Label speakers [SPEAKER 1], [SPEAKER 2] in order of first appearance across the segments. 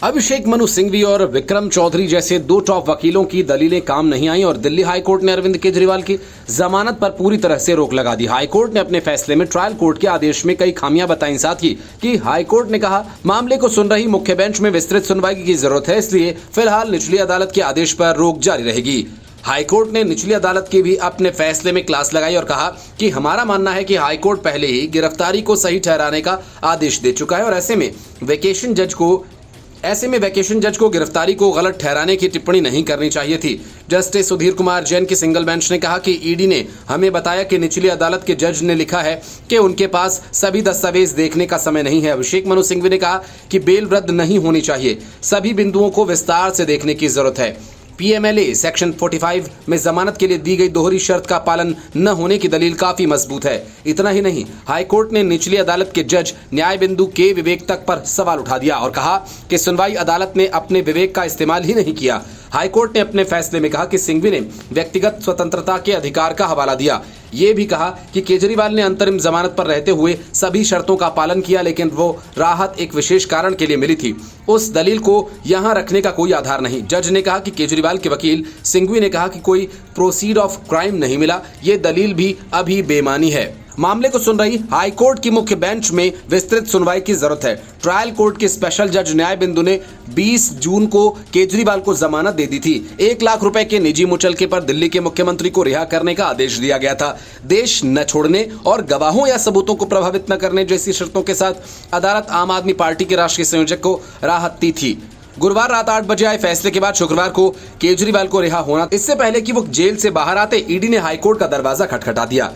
[SPEAKER 1] अभिषेक मनु सिंघवी और विक्रम चौधरी जैसे दो टॉप वकीलों की दलीलें काम नहीं आई और दिल्ली हाईकोर्ट ने अरविंद केजरीवाल की जमानत पर पूरी तरह से रोक लगा दी। हाईकोर्ट ने अपने फैसले में ट्रायल कोर्ट के आदेश में कई खामियां बताई। साथ ही कि हाईकोर्ट ने कहा मामले को सुन रही मुख्य बेंच में विस्तृत सुनवाई की जरूरत है, इसलिए फिलहाल निचली अदालत के आदेश पर रोक जारी रहेगी। हाईकोर्ट ने निचली अदालत की भी अपने फैसले में क्लास लगाई और कहा कि हमारा मानना है कि हाईकोर्ट पहले ही गिरफ्तारी को सही ठहराने का आदेश दे चुका है और ऐसे में वैकेशन जज को गिरफ्तारी को गलत ठहराने की टिप्पणी नहीं करनी चाहिए थी। जस्टिस सुधीर कुमार जैन की सिंगल बेंच ने कहा कि ईडी ने हमें बताया कि निचली अदालत के जज ने लिखा है कि उनके पास सभी दस्तावेज देखने का समय नहीं है। अभिषेक मनु सिंघवी ने कहा कि बेल रद्द नहीं होनी चाहिए, सभी बिंदुओं को विस्तार से देखने की जरूरत है। पीएमएलए सेक्शन 45 में जमानत के लिए दी गई दोहरी शर्त का पालन न होने की दलील काफी मजबूत है। इतना ही नहीं, हाईकोर्ट ने निचली अदालत के जज न्याय बिंदु के विवेक तक पर सवाल उठा दिया और कहा कि सुनवाई अदालत ने अपने विवेक का इस्तेमाल ही नहीं किया। हाईकोर्ट ने अपने फैसले में कहा कि सिंघवी ने व्यक्तिगत स्वतंत्रता के अधिकार का हवाला दिया। ये भी कहा कि केजरीवाल ने अंतरिम जमानत पर रहते हुए सभी शर्तों का पालन किया, लेकिन वो राहत एक विशेष कारण के लिए मिली थी। उस दलील को यहां रखने का कोई आधार नहीं। जज ने कहा कि केजरीवाल के वकील सिंघवी ने कहा कि कोई प्रोसीड ऑफ क्राइम नहीं मिला, ये दलील भी अभी बेमानी है। मामले को सुन रही हाईकोर्ट की मुख्य बेंच में विस्तृत सुनवाई की जरूरत है। ट्रायल कोर्ट के स्पेशल जज न्याय बिंदु ने 20 जून को केजरीवाल को जमानत दे दी थी। 1 लाख रुपए के निजी मुचलके पर दिल्ली के मुख्यमंत्री को रिहा करने का आदेश दिया गया था। देश न छोड़ने और गवाहों या सबूतों को प्रभावित न करने जैसी शर्तों के साथ अदालत आम आदमी पार्टी के राष्ट्रीय संयोजक को राहत दी थी। गुरुवार रात 8 बजे आए फैसले के बाद शुक्रवार को केजरीवाल को रिहा होना, इससे पहले कि वो जेल से बाहर आते ईडी ने हाईकोर्ट का दरवाजा खटखटा दिया।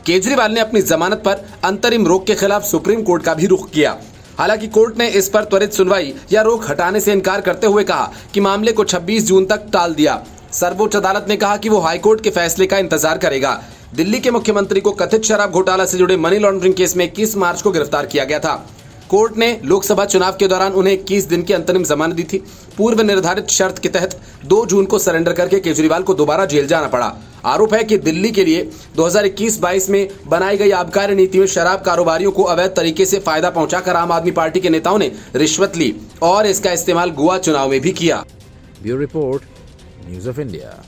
[SPEAKER 1] केजरीवाल ने अपनी जमानत पर अंतरिम रोक के खिलाफ सुप्रीम कोर्ट का भी रुख किया। हालांकि कोर्ट ने इस पर त्वरित सुनवाई या रोक हटाने से इनकार करते हुए कहा कि मामले को 26 जून तक टाल दिया। सर्वोच्च अदालत ने कहा कि वो हाईकोर्ट के फैसले का इंतजार करेगा। दिल्ली के मुख्यमंत्री को कथित शराब घोटाला से जुड़े मनी लॉन्ड्रिंग केस में 21 मार्च को गिरफ्तार किया गया था। कोर्ट ने लोकसभा चुनाव के दौरान उन्हें 21 दिन की अंतरिम जमानत दी थी। पूर्व निर्धारित शर्त के तहत 2 जून को सरेंडर करके केजरीवाल को दोबारा जेल जाना पड़ा। आरोप है कि दिल्ली के लिए 2021-22 में बनाई गई आबकारी नीति में शराब कारोबारियों को अवैध तरीके से फायदा पहुंचाकर आम आदमी पार्टी के नेताओं ने रिश्वत ली और इसका इस्तेमाल गोवा चुनाव में भी किया।
[SPEAKER 2] Bureau report, news of India.